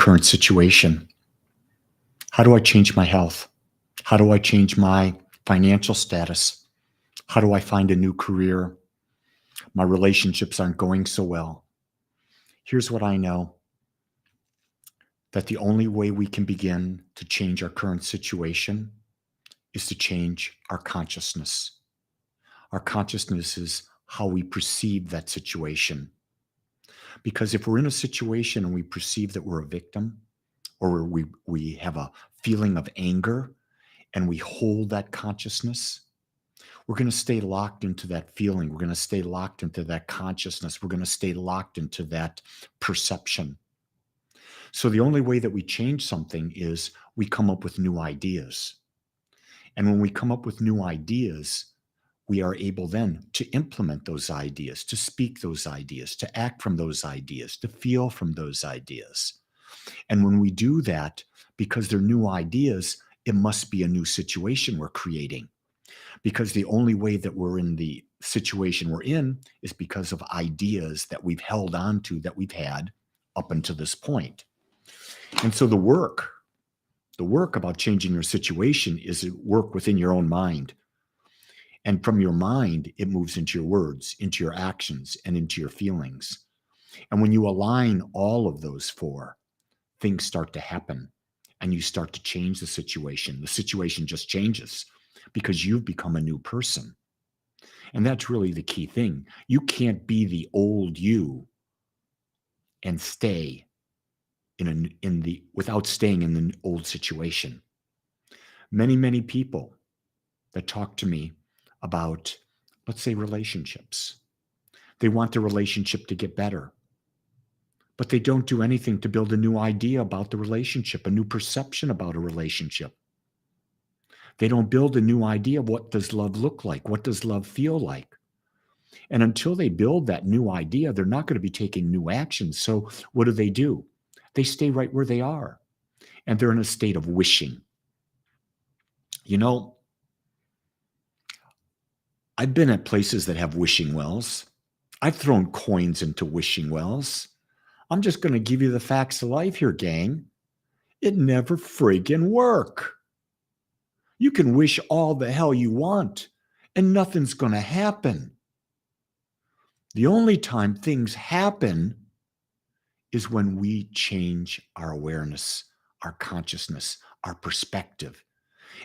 current situation? How do I change my health? How do I change my financial status? How do I find a new career? My relationships aren't going so well. Here's what I know, that the only way we can begin to change our current situation is to change our consciousness. Our consciousness is how we perceive that situation. Because if we're in a situation and we perceive that we're a victim, or we have a feeling of anger and we hold that consciousness, we're going to stay locked into that feeling. We're going to stay locked into that consciousness. We're going to stay locked into that perception. So the only way that we change something is we come up with new ideas. And when we come up with new ideas, we are able then to implement those ideas, to speak those ideas, to act from those ideas, to feel from those ideas. And when we do that, because they're new ideas, it must be a new situation we're creating. Because the only way that we're in the situation we're in is because of ideas that we've held on to, that we've had up until this point. And so the work about changing your situation is work within your own mind. And from your mind, it moves into your words, into your actions, and into your feelings. And when you align all of those four, things start to happen and you start to change the situation. The situation just changes because you've become a new person. And that's really the key thing. You can't be the old you and stay without staying in the old situation. Many people that talk to me about, let's say, relationships. They want their relationship to get better, but they don't do anything to build a new idea about the relationship, a new perception about a relationship. They don't build a new idea of what does love look like? What does love feel like? And until they build that new idea, they're not going to be taking new actions. So what do? They stay right where they are. And they're in a state of wishing. You know, I've been at places that have wishing wells. I've thrown coins into wishing wells. I'm just going to give you the facts of life here, gang. It never friggin' work. You can wish all the hell you want, and nothing's going to happen. The only time things happen is when we change our awareness, our consciousness, our perspective,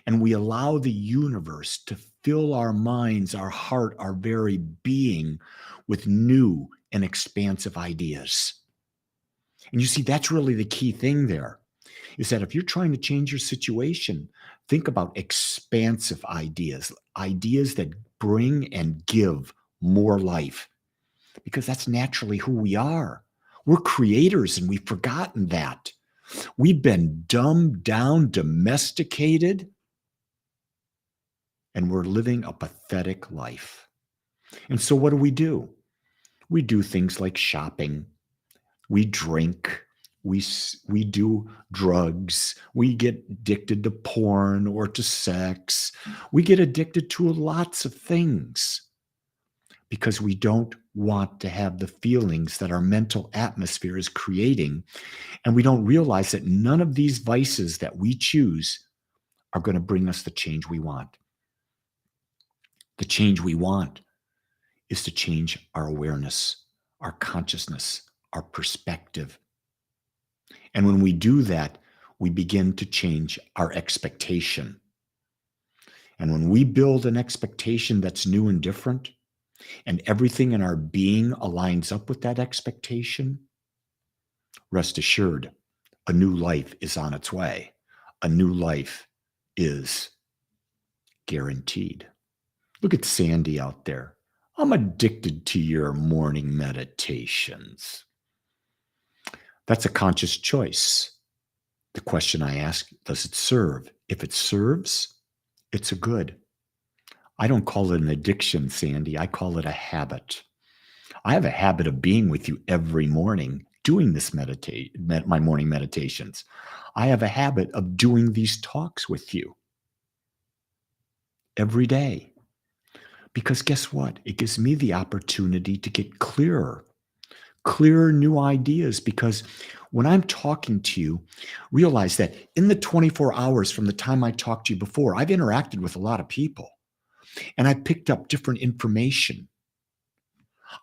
and we allow the universe to fill our minds, our heart, our very being with new and expansive ideas. And you see, that's really the key thing there, is that if you're trying to change your situation, think about expansive ideas, ideas that bring and give more life, because that's naturally who we are. We're creators, and we've forgotten that. We've been dumbed down, domesticated, and we're living a pathetic life. And so what do? We do things like shopping. We drink. We do drugs. We get addicted to porn or to sex. We get addicted to lots of things because we don't want to have the feelings that our mental atmosphere is creating. And we don't realize that none of these vices that we choose are going to bring us the change we want. The change we want is to change our awareness, our consciousness, our perspective. And when we do that, we begin to change our expectation. And when we build an expectation that's new and different, and everything in our being aligns up with that expectation, rest assured, a new life is on its way. A new life is guaranteed. Look at Sandy out there. I'm addicted to your morning meditations. That's a conscious choice. The question I ask, does it serve? If it serves, it's a good. I don't call it an addiction, Sandy. I call it a habit. I have a habit of being with you every morning, doing this my morning meditations. I have a habit of doing these talks with you every day. Because guess what? It gives me the opportunity to get clearer clearer new ideas, because when I'm talking to you, realize that in the 24 hours from the time I talked to you before, I've interacted with a lot of people and I picked up different information.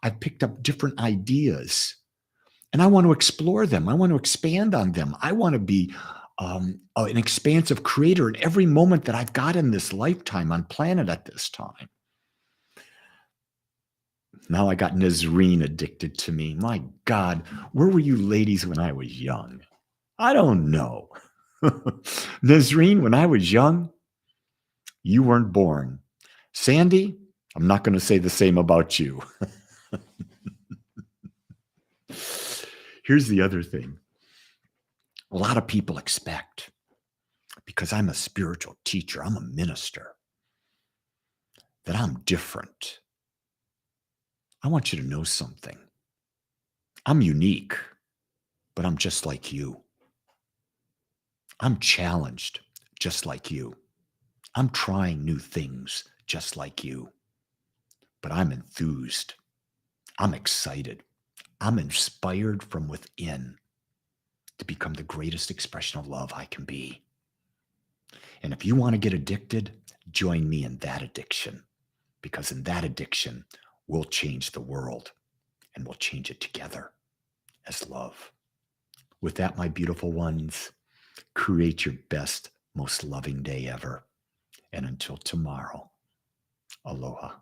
I've picked up different ideas and I want to explore them. I want to expand on them. I want to be an expansive creator in every moment that I've got in this lifetime on planet at this time. Now I got Nazreen addicted to me. My God, where were you ladies when I was young? I don't know. Nazreen, when I was young, you weren't born. Sandy, I'm not going to say the same about you. Here's the other thing. A lot of people expect, because I'm a spiritual teacher, I'm a minister, that I'm different. I want you to know something. I'm unique, but I'm just like you. I'm challenged just like you. I'm trying new things just like you. But I'm enthused. I'm excited. I'm inspired from within to become the greatest expression of love I can be. And if you want to get addicted, join me in that addiction, because in that addiction, we'll change the world and we'll change it together as love. With that, my beautiful ones, create your best, most loving day ever. And until tomorrow, aloha.